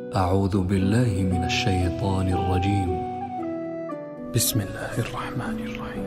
أعوذ بالله من الشيطان الرجيم. بسم الله الرحمن الرحيم.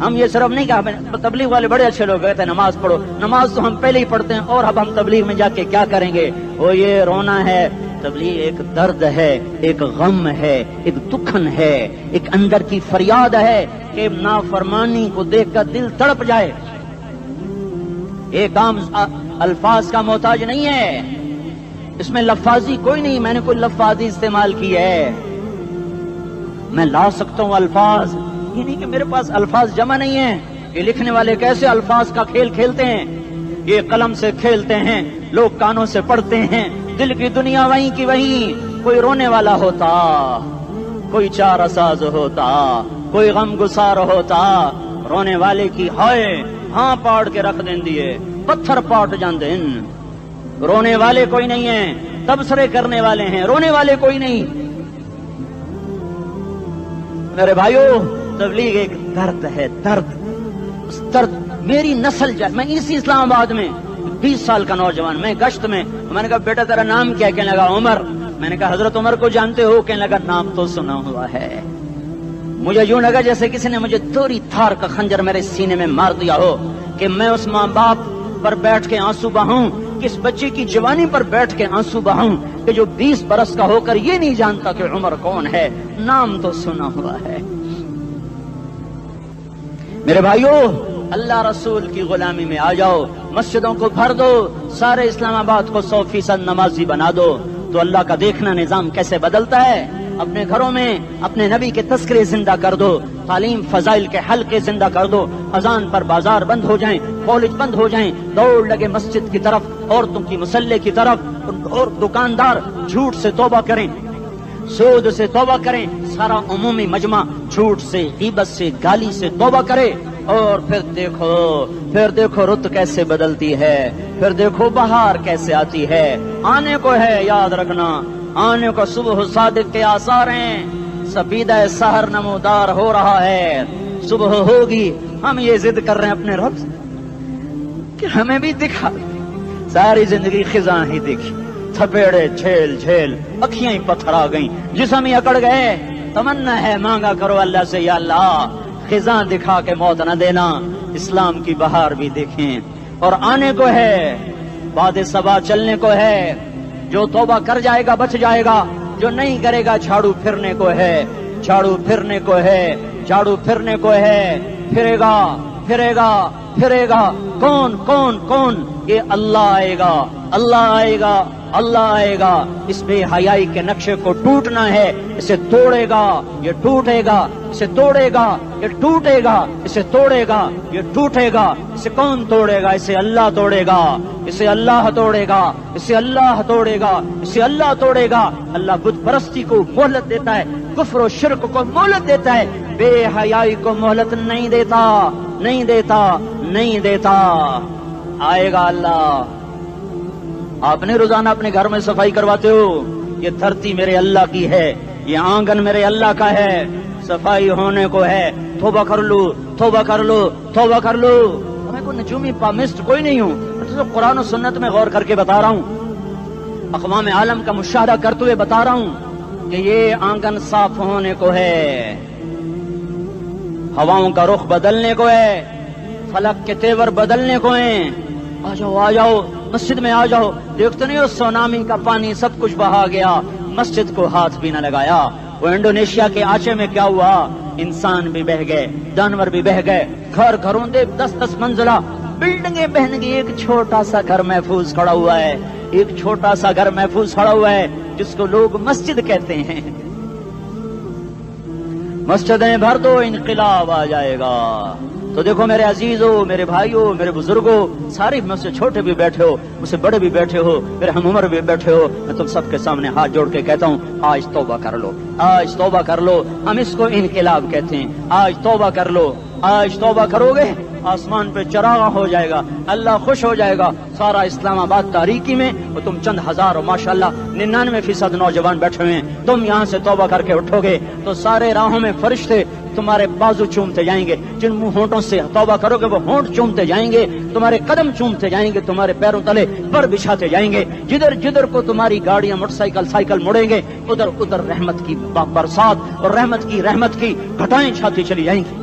ہم یہ صرف نہیں کہا تبلیغ والے بڑے اچھے لوگ کہتے ہیں نماز پڑھو، نماز تو ہم پہلے ہی پڑھتے ہیں اور اب ہم تبلیغ میں جا کے کیا کریں گے؟ وہ یہ رونا ہے، تبلیغ ایک درد ہے، ایک غم ہے، ایک دکھن ہے، ایک اندر کی فریاد ہے کہ نافرمانی کو دیکھ کر دل تڑپ جائے. ایک عام الفاظ کا محتاج نہیں ہے، اس میں لفاظی کوئی نہیں، میں نے کوئی لفاظی استعمال کی ہے. میں لا سکتا ہوں الفاظ، یہ نہیں کہ میرے پاس الفاظ جمع نہیں ہیں. یہ لکھنے والے کیسے الفاظ کا کھیل کھیلتے ہیں، یہ قلم سے کھیلتے ہیں، لوگ کانوں سے پڑھتے ہیں، دل کی دنیا وہیں کی وہیں. کوئی رونے والا ہوتا، کوئی چارہ ساز ہوتا، کوئی غم گسار ہوتا، رونے والے کی ہائے ہاں پاڑ کے رکھ دیں دیے، پتھر پاٹ جان دیں. رونے والے کوئی نہیں ہیں، تبصرے کرنے والے ہیں، رونے والے کوئی نہیں. میرے بھائیو، تبلیغ ایک درد ہے، درد. اس درد میری نسل میں اسی اسلام آباد میں 20 سال کا نوجوان، میں گشت میں نے کہا بیٹا تیرا نام کیا؟ کہنے لگا عمر. میں نے کہا حضرت عمر کو جانتے ہو؟ کہنے لگا نام تو سنا ہوا ہے. مجھے یوں لگا جیسے کسی نے مجھے توری تھار کا خنجر میرے سینے میں مار دیا ہو کہ میں اس ماں باپ پر بیٹھ کے آنسو بہاؤں، کس بچے کی جوانی پر بیٹھ کے آنسو بہاؤں کہ جو 20 برس کا ہو کر یہ نہیں جانتا کہ عمر کون ہے، نام تو سنا ہوا ہے. میرے بھائیو، اللہ رسول کی غلامی میں آ جاؤ، مسجدوں کو بھر دو، سارے اسلام آباد کو 100% نمازی بنا دو، تو اللہ کا دیکھنا نظام کیسے بدلتا ہے. اپنے گھروں میں اپنے نبی کے تذکرے زندہ کر دو، تعلیم فضائل کے حلقے زندہ کر دو، اذان پر بازار بند ہو جائیں، کالج بند ہو جائیں، دوڑ لگے مسجد کی طرف، عورتوں کی مصلے کی طرف، اور دکاندار جھوٹ سے توبہ کریں، سود سے توبہ کریں، سارا عمومی مجمع جھوٹ سے، غیبت سے، گالی سے توبہ کرے. اور پھر دیکھو رت کیسے بدلتی ہے، پھر دیکھو بہار کیسے آتی ہے. آنے کو ہے، یاد رکھنا، آنے کو صبح صادق کے آثار ہیں. سپیدہ سحر نمودار ہو رہا ہے، صبح ہوگی. ہم یہ ضد کر رہے ہیں اپنے رب سے کہ ہمیں بھی دکھا. ساری زندگی خزاں ہی دیکھی، تھپیڑے جھیل جھیل، اکھیاں ہی پتھر آ گئیں، جسم ہی اکڑ گئے. تمنا ہے مانگا کرو اللہ سے، یا اللہ خزاں دکھا کے موت نہ دینا، اسلام کی بہار بھی دیکھیں. اور آنے کو ہے، باد صبا چلنے کو ہے. جو توبہ کر جائے گا بچ جائے گا، جو نہیں کرے گا جھاڑو پھرنے کو ہے، جھاڑو پھرنے کو ہے، جھاڑو پھرنے کو ہے. پھرے گا پھرے گا پھرے گا. کون کون کون؟ یہ اللہ آئے گا، اللہ آئے گا، اللہ آئے گا. اس بے حیائی کے نقشے کو ٹوٹنا ہے. اسے توڑے گا، یہ ٹوٹے گا. اسے توڑے گا، یہ ٹوٹے گا. اسے توڑے گا، یہ ٹوٹے گا. اسے کون توڑے گا؟ اسے اللہ توڑے گا، اسے اللہ توڑے گا، اسے اللہ توڑے گا، اسے اللہ توڑے گا. اللہ بت پرستی کو مہلت دیتا ہے، کفر و شرک کو مہلت دیتا ہے، بے حیائی کو مہلت نہیں دیتا، نہیں دیتا، نہیں دیتا. آئے گا اللہ. آپ نے روزانہ اپنے گھر میں صفائی کرواتے ہو. یہ دھرتی میرے اللہ کی ہے، یہ آنگن میرے اللہ کا ہے، صفائی ہونے کو ہے. توبہ کر لو، توبہ کر لو، توبہ کر لو. میں کوئی نجومی پامسٹ کوئی نہیں ہوں، میں تو قرآن و سنت میں غور کر کے بتا رہا ہوں، اقوام عالم کا مشاہدہ کرتے ہوئے بتا رہا ہوں کہ یہ آنگن صاف ہونے کو ہے، ہواؤں کا رخ بدلنے کو ہے، فلک کے تیور بدلنے کو ہیں. آ جاؤ آ جاؤ، مسجد میں آ جاؤ. دیکھتے نہیں ہو سونامی کا پانی سب کچھ بہا گیا، مسجد کو ہاتھ بھی نہ لگایا. وہ انڈونیشیا کے آچے میں کیا ہوا؟ انسان بھی بہ گئے، جانور بھی بہ گئے، گھر گھروں دے 10-10 منزلہ بلڈنگیں بہن گئی. ایک چھوٹا سا گھر محفوظ کھڑا ہوا ہے، ایک چھوٹا سا گھر محفوظ کھڑا ہوا ہے جس کو لوگ مسجد کہتے ہیں. مسجدیں بھر دو، انقلاب آ جائے گا. تو دیکھو میرے عزیزو، میرے بھائیو، میرے بزرگوں، سارے مجھ سے چھوٹے بھی بیٹھے ہو، مجھ سے بڑے بھی بیٹھے ہو، میرے ہم عمر بھی بیٹھے ہو، میں تم سب کے سامنے ہاتھ جوڑ کے کہتا ہوں آج توبہ کر لو، آج توبہ کر لو. ہم اس کو انقلاب کہتے ہیں. آج توبہ کر لو. آج توبہ کرو گے، آسمان پہ چراغاں ہو جائے گا، اللہ خوش ہو جائے گا. سارا اسلام آباد تاریکی میں وہ تم چند ہزار، ماشاءاللہ 99% نوجوان بیٹھے ہوئے ہیں. تم یہاں سے توبہ کر کے اٹھو گے تو سارے راہوں میں فرشتے تمہارے بازو چومتے جائیں گے. جن منہ ہونٹوں سے توبہ کرو گے وہ ہونٹ چومتے جائیں گے، تمہارے قدم چومتے جائیں گے، تمہارے پیروں تلے پر بچھاتے جائیں گے. جدھر جدھر کو تمہاری گاڑیاں، موٹر سائیکل، سائیکل مڑیں گے، ادھر ادھر رحمت کی برسات اور رحمت کی گھٹائیں چھاتی چلی جائیں گی.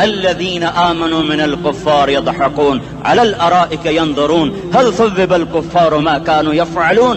الذين آمنوا من الكفار يضحكون على الأرائك ينظرون هل ثوب الكفار ما كانوا يفعلون।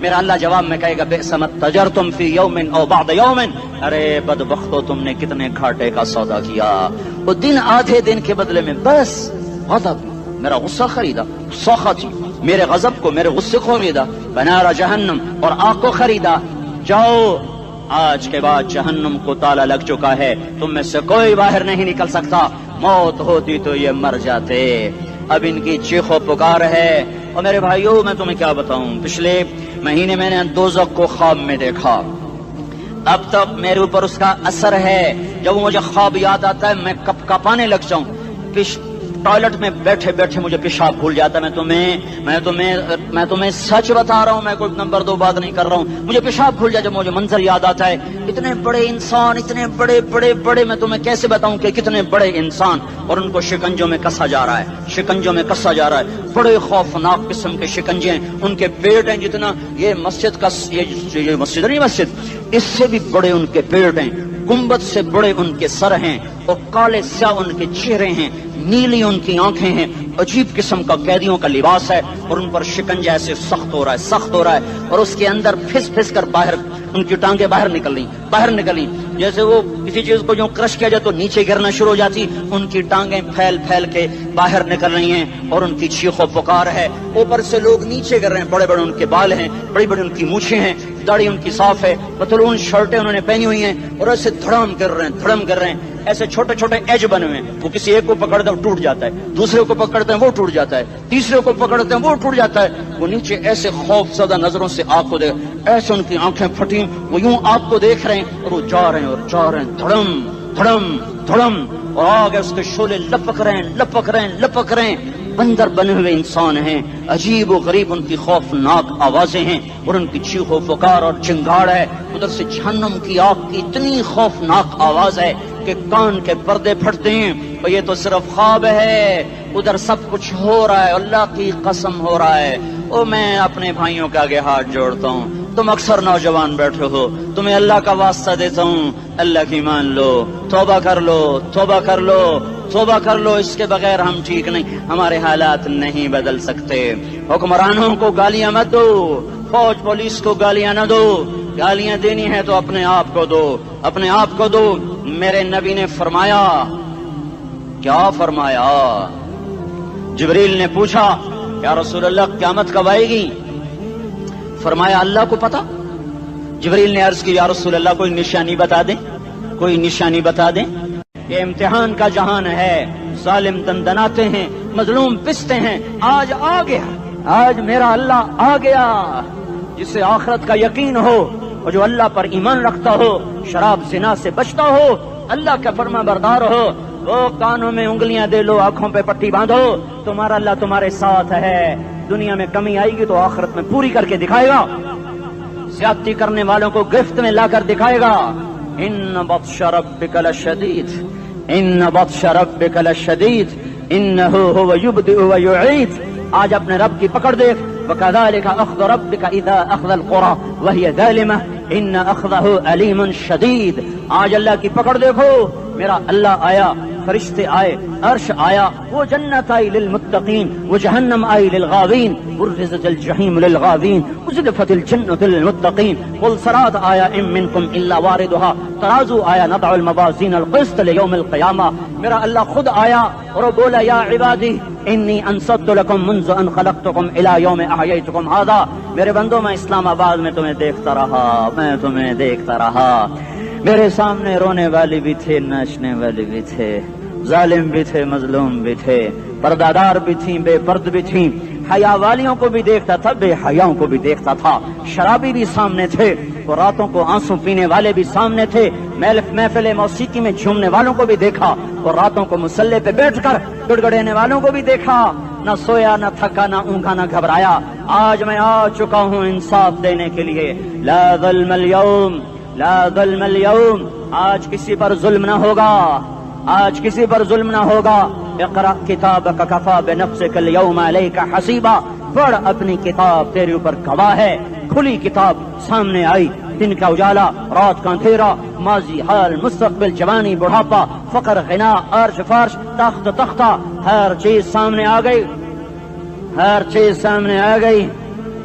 میرا اللہ جواب میں کہے گا بئس ما تجرتم فی یوم او بعد یوم، ارے بدبختو تم نے کتنے گھاٹے کا سودا کیا، وہ دن آدھے دن کے بدلے میں بس غضب، میرا غصہ خریدا، سخط میرے غضب کو، میرے غصے کو خریدا، بنار جہنم اور آگ کو خریدا، جاؤ آج کے بعد جہنم کو تالا لگ چکا ہے، تم میں سے کوئی باہر نہیں نکل سکتا، موت ہوتی تو یہ مر جاتے۔ اب ان کی چیخ و پکار ہے۔ اور میرے بھائیوں میں تمہیں کیا بتاؤں، پچھلے مہینے میں نے دوزخ کو خواب میں دیکھا، اب تک میرے اوپر اس کا اثر ہے، جب مجھے خواب یاد آتا ہے میں کپ کپانے لگ جاؤں، ٹوائلٹ میں بیٹھے بیٹھے مجھے پیشاب بھول جاتا ہے، میں تمہیں سچ بتا رہا ہوں، میں کوئی نمبر 2 بات نہیں کر رہا ہوں، مجھے پیشاب بھول جاتا ہے جب مجھے منظر یاد آتا ہے، اتنے بڑے انسان، اتنے بڑے بڑے بڑے، میں تمہیں کیسے بتاؤں کہ کتنے بڑے انسان، اور ان کو شکنجوں میں کسا جا رہا ہے، شکنجوں میں کسا جا رہا ہے، بڑے خوفناک قسم کے شکنجے ہیں، ان کے پیٹ ہیں جتنا یہ مسجد کا، یہ مسجد نہیں مسجد، اس سے بھی بڑے ان کے پیٹ ہیں، گنبد سے بڑے ان کے سر ہیں، اور کالے سیاہ ان کے چہرے ہیں، نیلی ان کی آنکھیں ہیں، عجیب قسم کا قیدیوں کا لباس ہے، اور ان پر شکنجہ ایسے سخت ہو رہا ہے، اور اس کے اندر پھس پھس کر باہر ان کی ٹانگیں باہر نکلی، جیسے وہ کسی چیز کو جو کرش کیا جائے تو نیچے گرنا شروع ہو جاتی، ان کی ٹانگیں پھیل پھیل کے باہر نکل رہی ہیں، اور ان کی چیخ و پکار ہے، اوپر سے لوگ نیچے گر رہے ہیں، بڑے بڑے ان کے بال ہیں، بڑی بڑی ان کی مونچھیں ہیں، داڑھی ان کی صاف ہے، پتلون شرٹیں انہوں نے پہنی ہوئی ہیں، اور ایسے دھڑم گر رہے ہیں، ایسے چھوٹے چھوٹے ایج بنے ہوئے ہیں، وہ کسی ایک کو پکڑتے ہیں وہ ٹوٹ جاتا ہے، دوسرے کو پکڑتے ہیں وہ ٹوٹ جاتا ہے، تیسرے کو پکڑتے ہیں وہ ٹوٹ جاتا ہے، وہ نیچے ایسے خوف زدہ نظروں سے آپ کو دیکھ، ایسے ان کی آنکھیں پھٹی، وہ یوں آپ کو دیکھ رہے ہیں، اور وہ جا رہے ہیں دھڑم دھڑم دھڑم، اور آگے اس کے شعلے لپک رہے ہیں، بندر بنے ہوئے انسان ہیں، عجیب و غریب ان کی خوفناک آوازیں ہیں، اور ان کی چیخ و پکار اور چنگاڑ ہے، ادھر سے جہنم کی آگ کی اتنی خوفناک آواز ہے کہ کان کے پردے پھٹتے ہیں، اور یہ تو صرف خواب ہے، ادھر سب کچھ ہو رہا ہے، اللہ کی قسم ہو رہا ہے۔ اور میں اپنے بھائیوں کے آگے ہاتھ جوڑتا ہوں، تم اکثر نوجوان بیٹھے ہو، تمہیں اللہ کا واسطہ دیتا ہوں، اللہ کی مان لو، توبہ کر لو، اس کے بغیر ہم ٹھیک نہیں، ہمارے حالات نہیں بدل سکتے۔ حکمرانوں کو گالیاں مت دو، فوج پولیس کو گالیاں نہ دو، گالیاں دینی ہے تو اپنے آپ کو دو۔ میرے نبی نے فرمایا، کیا فرمایا؟ جبریل نے پوچھا یا رسول اللہ قیامت کب آئے گی؟ فرمایا اللہ کو پتا۔ جبریل نے عرض کی یا رسول اللہ کوئی نشانی بتا دیں، یہ امتحان کا جہان ہے، ظالم دندناتے ہیں، مظلوم پستے ہیں، آج آ گیا، آج میرا اللہ آ گیا، جسے آخرت کا یقین ہو اور جو اللہ پر ایمان رکھتا ہو، شراب زنا سے بچتا ہو، اللہ کا فرما بردار ہو، وہ کانوں میں انگلیاں دے لو، آنکھوں پہ پٹی باندھو، تمہارا اللہ تمہارے ساتھ ہے، دنیا میں کمی آئے گی تو آخرت میں پوری کر کے دکھائے گا، زیادتی کرنے والوں کو گرفت میں لا کر دکھائے گا۔ ان بطش ربک لشدید انہ هو یبدئ ویعید، آج اپنے رب کی پکڑ دیکھ، وکذالک اخذ ربک اذا اخذ القری وہی ظالمہ ان اخذہ علیم شدید، آج اللہ کی پکڑ دیکھو، میرا اللہ آیا، فرشتے آئے، عرش آیا، وہ جنت آئی للمتقین، وہ جہنم آئی للغاوین، برزت الجحیم للغاوین، ازلفت الجنت للمتقین، قل صراط آیا ام منکم الا واردها، ترازو آیا نضع الموازین القسط لیوم القیامہ، میرا اللہ خود آیا اور بولا یا عبادی انی انصت لکم منذ ان خلقتکم الى یوم احییتکم هذا، میرے بندوں میں اسلام آباد میں تمہیں دیکھتا رہا، میرے سامنے رونے والی بھی تھے، ناچنے والی بھی تھے، ظالم بھی تھے، مظلوم بھی تھے، پردادار بھی تھیں، بے پرد بھی تھیں، حیا والیوں کو بھی دیکھتا تھا، بے حیاؤں کو بھی دیکھتا تھا، شرابی بھی سامنے تھے، اور راتوں کو آنسو پینے والے بھی سامنے تھے، محفل موسیقی میں جھومنے والوں کو بھی دیکھا، اور راتوں کو مصلے پہ بیٹھ کر گڑگڑانے والوں کو بھی دیکھا، نہ سویا نہ تھکا نہ اونگا نہ گھبرایا، آج میں آ چکا ہوں انصاف دینے کے لیے، لا ظلم اليوم، آج کسی پر ظلم نہ ہوگا، اقرأ کتابک کفا بنفسک اليوم علیک حسیبا، پڑھ اپنی کتاب تیرے اوپر گواہ ہے، کھلی کتاب سامنے آئی، دن کا اجالا، رات کا اندھیرا، ماضی حال مستقبل جوانی بڑھاپا، فقر غنا عرش فرش تخت تختہ، ہر چیز سامنے آ گئی،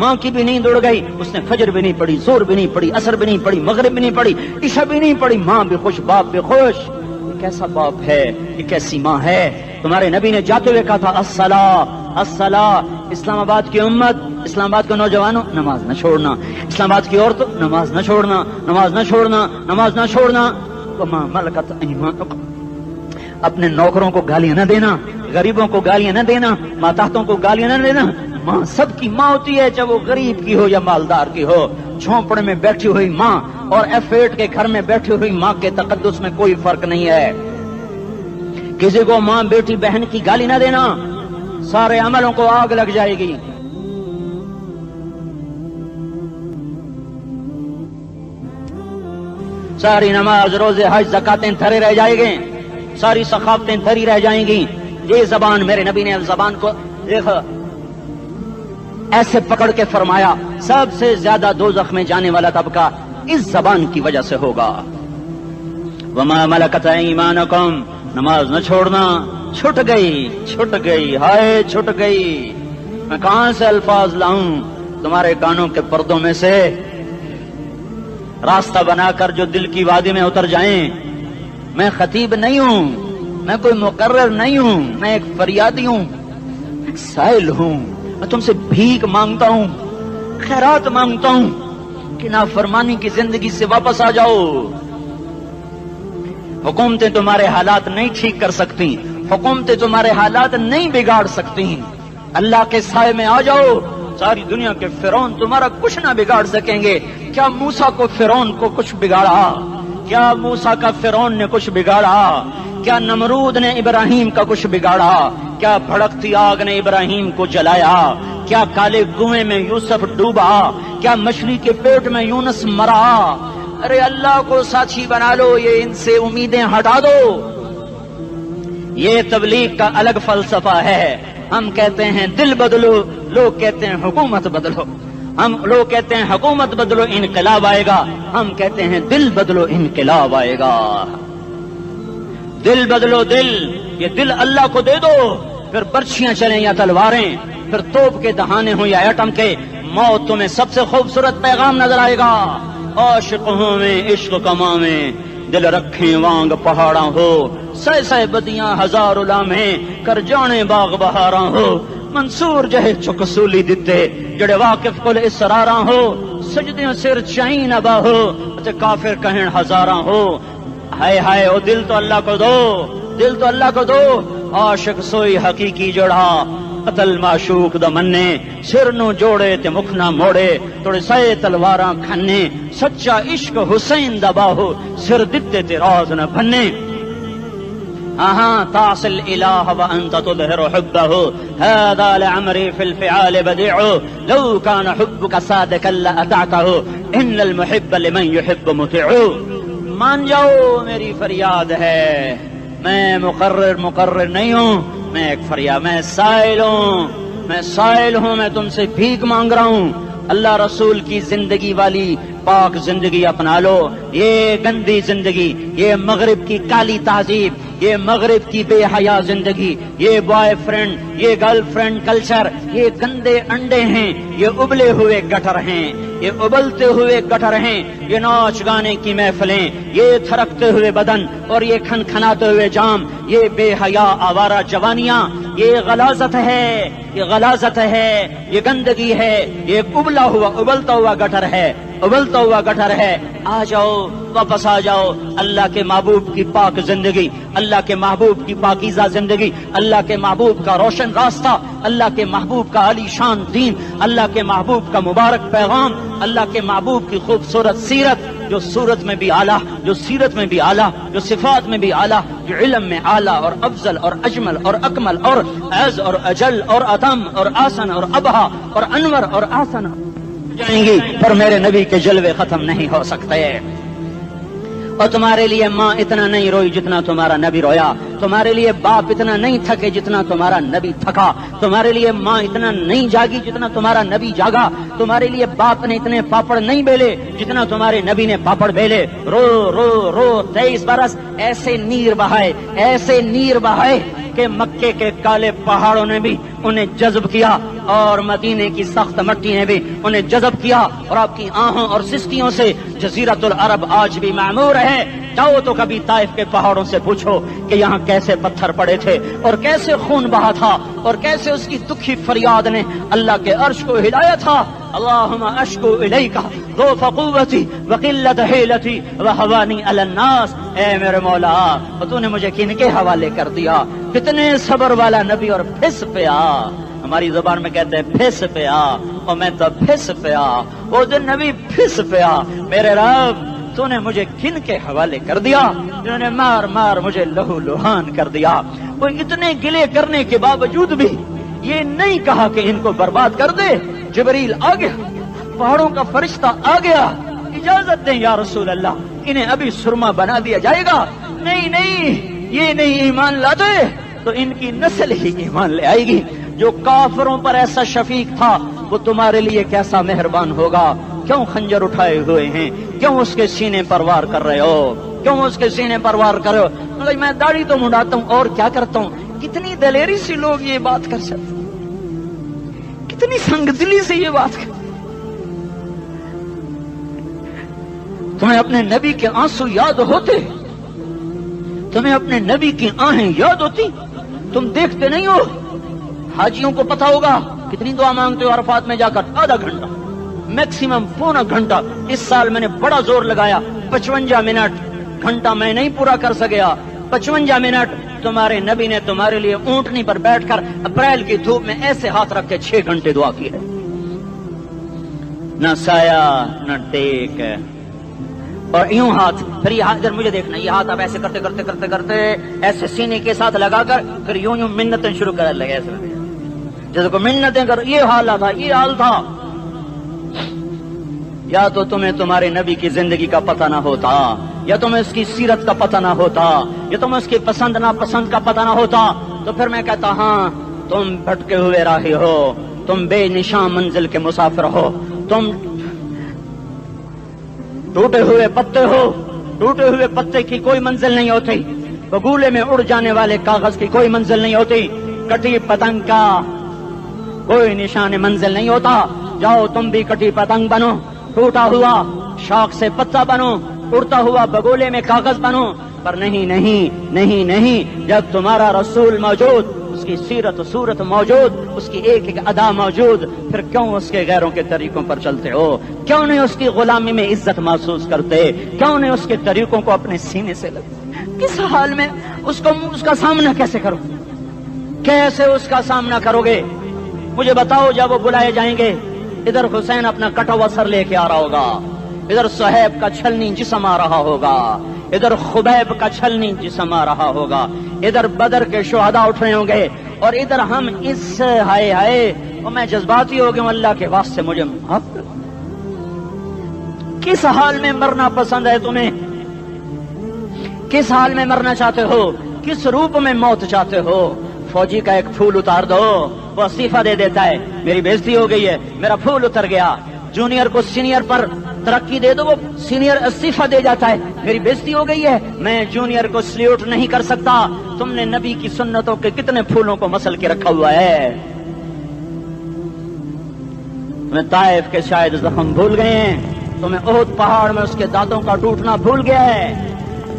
ماں کی بھی نیند اڑ گئی، اس نے فجر بھی نہیں پڑھی، زور بھی نہیں پڑھی، عصر بھی نہیں پڑھی، مغرب بھی نہیں پڑھی، عشاء بھی نہیں پڑھی، ماں بھی خوش، باپ بھی خوش۔ یہ کیسا باپ ہے، یہ کیسی ماں ہے؟ تمہارے نبی نے جاتے ہوئے کہا تھا الصلاۃ الصلاۃ۔ اسلام آباد کی امت، اسلام آباد کے نوجوانوں، نماز نہ چھوڑنا، اسلام آباد کی عورتوں، نماز نہ چھوڑنا، نماز نہ چھوڑنا، نماز نہ چھوڑنا۔ وما ملکت ایمانکم، اپنے نوکروں کو گالیاں نہ دینا، غریبوں کو گالیاں نہ دینا، ماتحتوں کو گالیاں نہ دینا۔ ماں سب کی ماں ہوتی ہے، چاہے وہ غریب کی ہو یا مالدار کی ہو۔ جھونپڑے میں بیٹھی ہوئی ماں اور F8 کے گھر میں بیٹھی ہوئی ماں کے تقدس میں کوئی فرق نہیں ہے۔ کسی کو ماں بیٹی بہن کی گالی نہ دینا، سارے عملوں کو آگ لگ جائے گی۔ ساری نماز، روزے، حج، زکاتیں دھرے رہ جائیں گے، ساری ثقافتیں دھری رہ جائیں گی۔ یہ زبان، میرے نبی نے زبان کو دیکھا ایسے پکڑ کے فرمایا سب سے زیادہ دوزخ میں جانے والا طبقہ اس زبان کی وجہ سے ہوگا۔ وما ملکت ایمانکم، نماز نہ چھوڑنا۔ چھٹ گئی، ہائے چھٹ گئی۔ میں کہاں سے الفاظ لاؤں تمہارے کانوں کے پردوں میں سے، راستہ بنا کر جو دل کی وادی میں اتر جائیں۔ میں خطیب نہیں ہوں، میں کوئی مقرر نہیں ہوں، میں ایک فریادی ہوں، ایک سائل ہوں۔ میں تم سے بھیک مانگتا ہوں، خیرات مانگتا ہوں کہ نافرمانی کی زندگی سے واپس آ جاؤ۔ حکومتیں تمہارے حالات نہیں ٹھیک کر سکتی، حکومتیں تمہارے حالات نہیں بگاڑ سکتی۔ اللہ کے سائے میں آ جاؤ، ساری دنیا کے فرعون تمہارا کچھ نہ بگاڑ سکیں گے۔ کیا موسیٰ کو فرعون کو کچھ بگاڑا؟ کیا موسیٰ کا فرعون نے کچھ بگاڑا؟ کیا نمرود نے ابراہیم کا کچھ بگاڑا؟ کیا بھڑکتی آگ نے ابراہیم کو جلایا؟ کیا کالے کنویں میں یوسف ڈوبا؟ کیا مچھلی کے پیٹ میں یونس مرا؟ ارے اللہ کو ساتھی بنا لو، یہ ان سے امیدیں ہٹا دو۔ یہ تبلیغ کا الگ فلسفہ ہے۔ ہم کہتے ہیں دل بدلو، لوگ کہتے ہیں حکومت بدلو۔ لوگ کہتے ہیں حکومت بدلو انقلاب آئے گا، ہم کہتے ہیں دل بدلو انقلاب آئے گا۔ دل بدلو، دل، یہ دل اللہ کو دے دو، پھر برچیاں چلیں یا تلواریں، پھر توپ کے دہانے ہوں یا ایٹم کے، موت تمہیں سب سے خوبصورت پیغام نظر آئے گا۔ عاشق ہوں میں عشق کما میں، دل رکھیں وانگ پہاڑاں ہو، سہ بدیاں ہزار لامیں، کر جانے باغ بہاراں ہو، منصور جہے چکسولی دتے، جڑے واقف کل اسراراں ہو، سجدیں سر چائیں نبا ہو، کافر کہیں ہزاراں ہو۔ ہائے ہائے، او دل تو اللہ کو دو، دل تو اللہ کو دو۔ عاشق سوئی حقیقی جوڑا، قتل معشوق دا مننے، سر نو جوڑے تے مکھ نہ موڑے، توڑے سائے تلواراں کھنے، سچا عشق حسین دا باہو، سر دتے تے راز نہ بھنے۔ تعصي الإله وأنت تظهر حبه، هذا لعمري في الفعال بديع، لو كان حبك صادقا لأطعته، إن المحب لمن يحب مطيع۔ مان جاؤ، میری فریاد ہے، میں مقرر نہیں ہوں، میں ایک فریاد، میں سائل ہوں، میں تم سے بھیک مانگ رہا ہوں۔ اللہ رسول کی زندگی والی پاک زندگی اپنا لو۔ یہ گندی زندگی، یہ مغرب کی کالی تہذیب، یہ مغرب کی بے حیا زندگی، یہ بوائے فرینڈ، یہ گرل فرینڈ کلچر، یہ گندے انڈے ہیں، یہ ابلے ہوئے گٹر ہیں، یہ ابلتے ہوئے گٹر ہیں، یہ ناچ گانے کی محفلیں، یہ تھرکتے ہوئے بدن اور یہ کھنکھناتے ہوئے جام، یہ بے حیا آوارہ جوانیاں، یہ غلاظت ہے، یہ غلاظت ہے، یہ گندگی ہے، یہ ابلتا ہوا گٹر ہے، ابلتا ہوا گٹر ہے۔ آ جاؤ، واپس آ جاؤ، اللہ کے محبوب کی پاک زندگی، اللہ کے محبوب کی پاکیزہ زندگی، اللہ کے محبوب کا روشن راستہ، اللہ کے محبوب کا عالی شان دین، اللہ کے محبوب کا مبارک پیغام، اللہ کے محبوب کی خوبصورت سیرت، جو صورت میں بھی اعلیٰ، جو سیرت میں بھی اعلیٰ، جو صفات میں بھی اعلیٰ، جو علم میں اعلیٰ اور افضل اور اجمل اور اکمل اور اعز اور اجل اور اتم اور آسن اور ابہا اور انور اور آسن جائیں گی، پر میرے نبی کے جلوے ختم نہیں ہو سکتے۔ اور تمہارے لیے ماں اتنا نہیں روئی جتنا تمہارا نبی رویا، تمہارے لیے باپ اتنا نہیں تھکے جتنا تمہارا نبی تھکا، تمہارے لیے ماں اتنا نہیں جاگی جتنا تمہارا نبی جاگا، تمہارے لیے باپ نے اتنے پاپڑ نہیں بیلے جتنا تمہارے نبی نے پاپڑ بیلے۔ رو رو رو 23 برس ایسے نیر بہائے کہ مکے کے کالے پہاڑوں نے بھی انہیں جذب کیا اور مدینے کی سخت مٹی نے بھی انہیں جذب کیا اور آپ کی آہوں اور سستیوں سے جزیرۃ العرب آج بھی معمور ہے۔ جاؤ تو کبھی طائف کے پہاڑوں سے پوچھو کہ یہاں کیسے پتھر پڑے تھے اور کیسے خون بہا تھا اور کیسے اس کی دکھی فریاد نے اللہ کے عرش کو ہلایا تھا۔ اللہم اشکو الیک ضعف قوتی وقلت حیلتی وہوانی علی الناس، اے میرے مولا تو نے مجھے کن کے حوالے کر دیا؟ کتنے صبر والا نبی اور پھس پیا، ہماری زبان میں کہتے ہیں پھس پیا، اور میں تو پھس پیا، وہ دن نبی پھس پیا، میرے رب تو نے مجھے کن کے حوالے کر دیا جنہوں نے مار مار مجھے لہو لہان کر دیا۔ وہ اتنے گلے کرنے کے باوجود بھی یہ نہیں کہا کہ ان کو برباد کر دے۔ جبریل آ گیا، پہاڑوں کا فرشتہ آ گیا، اجازت دیں یا رسول اللہ، انہیں ابھی سرما بنا دیا جائے گا۔ نہیں نہیں، یہ نہیں ایمان لاتے تو ان کی نسل ہی ایمان لے آئے گی۔ جو کافروں پر ایسا شفیق تھا وہ تمہارے لیے کیسا مہربان ہوگا۔ کیوں خنجر اٹھائے ہوئے ہیں؟ کیوں اس کے سینے پر وار کر رہے ہو؟ کیوں اس کے سینے پر وار کر رہے ہو؟ میں داڑھی تو منڈاتا ہوں اور کیا کرتا ہوں۔ کتنی دلیری سے لوگ یہ بات کر سکتے، کتنی سنگدلی سے یہ بات کر۔ تمہیں اپنے نبی کے آنسو یاد ہوتے؟ تمہیں اپنے نبی کی آہیں یاد ہوتی؟ تم دیکھتے نہیں ہو؟ حاجیوں کو پتا ہوگا کتنی دعا مانگتے ہو عرفات میں جا کر؟ آدھا گھنٹہ، میکسیمم پونا گھنٹہ۔ اس سال میں نے بڑا زور لگایا، 55 منٹ، گھنٹہ میں نہیں پورا کر سکیا، 55 منٹ تمہارے نبی نے تمہارے لیے اونٹنی پر بیٹھ کر اپریل کی دھوپ میں ایسے ہاتھ رکھ کے 6 گھنٹے دعا کی ہے۔ نہ سایہ نہ ٹیک، اور یوں ہاتھ، پھر یہ ہاتھ ادھر مجھے دیکھنا، یہ ہاتھ آپ ایسے کرتے کرتے کرتے کرتے ایسے سینے کے ساتھ لگا کر پھر یوں یوں منتیں شروع کر لگے، ایسے جیسے کو منتیں کر۔ یہ حال تھا، یہ حال تھا۔ یا تو تمہیں تمہارے نبی کی زندگی کا پتہ نہ ہوتا، یا تمہیں اس کی سیرت کا پتہ نہ ہوتا، یا تمہیں اس کی پسند ناپسند کا پتہ نہ ہوتا، تو پھر میں کہتا ہاں تم بھٹکے ہوئے راہی ہو، تم بے نشان منزل کے مسافر ہو، تم ٹوٹے ہوئے پتے ہو۔ ٹوٹے ہوئے پتے کی کوئی منزل نہیں ہوتی، بگولے میں اڑ جانے والے کاغذ کی کوئی منزل نہیں ہوتی، کٹی پتنگ کا کوئی نشان منزل نہیں ہوتا۔ جاؤ تم بھی کٹی پتنگ بنو، ٹوٹا ہوا شاخ سے پتا بنو، اڑتا ہوا بگولے میں کاغذ بنو، پر نہیں نہیں نہیں نہیں، جب تمہارا رسول موجود، اس کی سیرت و صورت موجود، اس کی ایک ایک ادا موجود، پھر کیوں اس کے غیروں کے طریقوں پر چلتے ہو؟ کیوں نہیں اس کی غلامی میں عزت محسوس کرتے؟ کیوں نہیں اس کے طریقوں کو اپنے سینے سے لگتے؟ کس حال میں اس کا سامنا کیسے کرو؟ کیسے اس کا سامنا کرو گے؟ مجھے بتاؤ، جب وہ بلائے جائیں گے، ادھر حسین اپنا کٹا ہوا سر لے کے آ رہا ہوگا، ادھر صہیب کا چھلنی جسم آ رہا ہوگا، ادھر خبیب کا چھلنی جسم آ رہا ہوگا، ادھر بدر کے شہداء اٹھ رہے ہوں گے، اور ادھر ہم اس ہائے ہائے، اور میں جذباتی ہو گیا ہوں، اللہ کے واسطے مجھے معاف کر۔ کس حال میں مرنا پسند ہے تمہیں؟ کس حال میں مرنا چاہتے ہو؟ کس روپ میں موت چاہتے ہو؟ فوجی کا ایک پھول اتار دو، وہ استعفیٰ دے دیتا ہے، میری بےزتی ہو گئی ہے، میرا پھول اتر گیا۔ جونیئر کو سینئر پر ترقی دے دو، وہ سینئر استعفیٰ دے جاتا ہے، میری بےزتی ہو گئی ہے، میں جونیئر کو سلیوٹ نہیں کر سکتا۔ تم نے نبی کی سنتوں کے کتنے پھولوں کو مسل کے رکھا ہوا ہے؟ تمہیں طائف کے شاید زخم بھول گئے ہیں، تمہیں احد پہاڑ میں اس کے دانتوں کا ٹوٹنا بھول گیا ہے،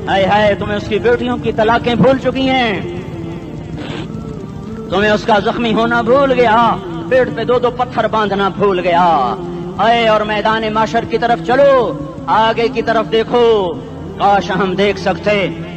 ہائے ہائے تمہیں اس کی بیٹیوں کی طلاقیں بھول چکی ہیں، تمہیں اس کا زخمی ہونا بھول گیا، پیٹ پہ 2 پتھر باندھنا بھول گیا۔ آئے اور میدان معاشر کی طرف چلو، آگے کی طرف دیکھو۔ کاش ہم دیکھ سکتے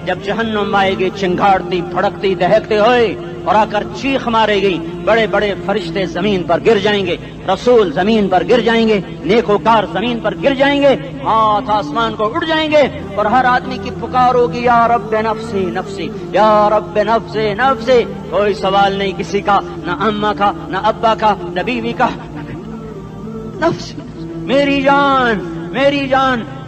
جب جہنم آئے گی چنگھاڑتی بھڑکتی دہکتے ہوئے اور آ کر چیخ مارے گی، بڑے بڑے فرشتے زمین پر گر جائیں گے، رسول زمین پر گر جائیں گے، نیکوکار زمین پر گر جائیں گے، ہاتھ آسمان کو اڑ جائیں گے، اور ہر آدمی کی پکار ہوگی، یا رب نفسی نفسی، یا رب نفسی نفسی۔ کوئی سوال نہیں کسی کا، نہ اماں کا، نہ ابا کا، نہ بیوی کا، نفس میری جان میری جان۔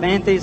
35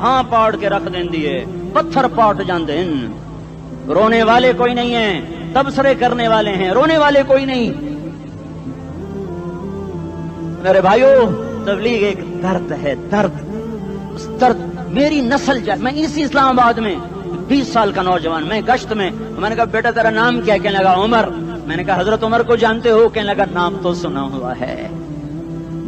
ہاں پاڑ کے رکھ دیں دیے پتھر پاٹ جاندے ہیں. رونے والے کوئی نہیں ہیں, تبصرے کرنے والے ہیں, رونے والے کوئی نہیں. میرے بھائیو تبلیغ ایک درد ہے, درد. اس درد میری نسل جائے. میں اسی اسلام آباد میں 20 سال کا نوجوان, میں گشت میں نے کہا بیٹا تیرا نام کیا؟ کہنے لگا عمر. میں نے کہا حضرت عمر کو جانتے ہو؟ کہنے لگا نام تو سنا ہوا ہے.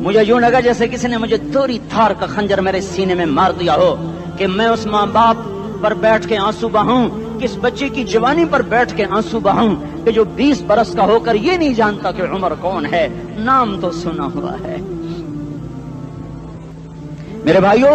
مجھے یوں لگا جیسے کسی نے مجھے دوری تھار کا خنجر میرے سینے میں مار دیا ہو کہ میں اس ماں باپ پر بیٹھ کے آنسو بہاؤں, کس بچے کی جوانی پر بیٹھ کے آنسو بہاؤں کہ جو 20 برس کا ہو کر یہ نہیں جانتا کہ عمر کون ہے, نام تو سنا ہوا ہے. میرے بھائیو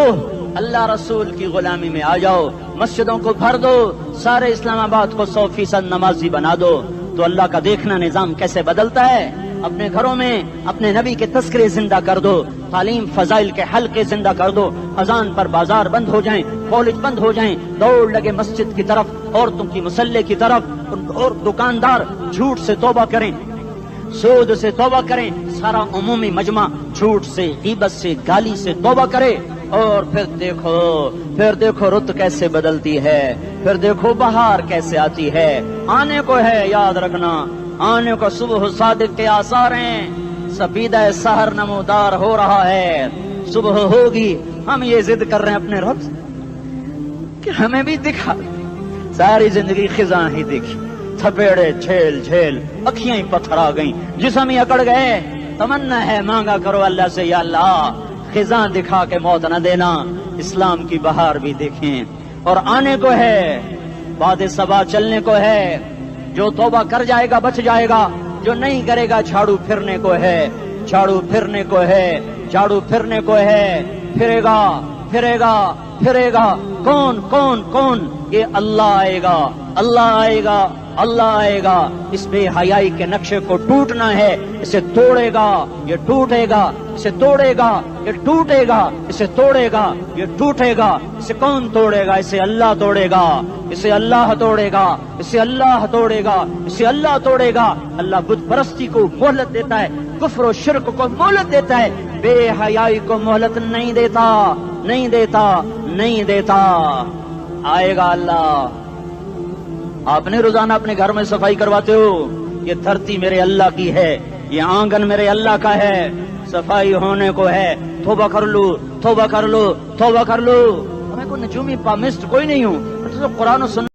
اللہ رسول کی غلامی میں آ جاؤ, مسجدوں کو بھر دو, سارے اسلام آباد کو 100% نمازی بنا دو, تو اللہ کا دیکھنا نظام کیسے بدلتا ہے. اپنے گھروں میں اپنے نبی کے تذکرے زندہ کر دو, تعلیم فضائل کے حلقے زندہ کر دو, اذان پر بازار بند ہو جائیں, کالج بند ہو جائیں, دوڑ لگے مسجد کی طرف, عورتوں کی مسلح کی طرف, اور دکاندار جھوٹ سے توبہ کریں, سود سے توبہ کریں, سارا عمومی مجمع جھوٹ سے, غیبت سے, گالی سے توبہ کرے. اور پھر دیکھو رت کیسے بدلتی ہے, پھر دیکھو بہار کیسے آتی ہے. آنے کو ہے, یاد رکھنا, آنے کو صبح صادق کے آثار ہیں. سپیدہ سحر نمودار ہو رہا ہے, صبح ہوگی. ہم یہ ضد کر رہے ہیں اپنے رب کہ ہمیں بھی دکھا. ساری زندگی خزاں ہی دیکھی, تھپیڑے جھیل جھیل, اکھیاں ہی پتھر آ گئیں, جسم ہی اکڑ گئے. تمنا ہے مانگا کرو اللہ سے, یا اللہ خزاں دکھا کے موت نہ دینا, اسلام کی بہار بھی دیکھیں. اور آنے کو ہے, باد صبا چلنے کو ہے. جو توبہ کر جائے گا بچ جائے گا, جو نہیں کرے گا جھاڑو پھرنے کو ہے, جھاڑو پھرنے کو ہے, جھاڑو پھرنے کو ہے. پھرے گا پھرے گا پھرے گا. کون کون کون؟ یہ اللہ آئے گا, اللہ آئے گا, اللہ آئے گا. اس بے حیائی کے نقشے کو ٹوٹنا ہے, اسے توڑے گا یہ ٹوٹے گا, اسے توڑے گا یہ ٹوٹے گا, اسے توڑے گا یہ ٹوٹے گا. اسے کون توڑے گا؟ اسے اللہ توڑے گا, اسے اللہ توڑے گا, اسے اللہ توڑے گا, اسے اللہ توڑے گا. اللہ بت پرستی کو مہلت دیتا ہے, کفر و شرک کو مہلت دیتا ہے, بے حیائی کو مہلت نہیں دیتا, نہیں دیتا, نہیں دیتا. آئے گا اللہ. آپ نے روزانہ اپنے گھر میں صفائی کرواتے ہو, یہ دھرتی میرے اللہ کی ہے, یہ آنگن میرے اللہ کا ہے, صفائی ہونے کو ہے. توبہ کر لو, توبہ کر لو, توبہ کر لو. میں کوئی نجومی پامسٹ کوئی نہیں ہوں, قرآن و سنت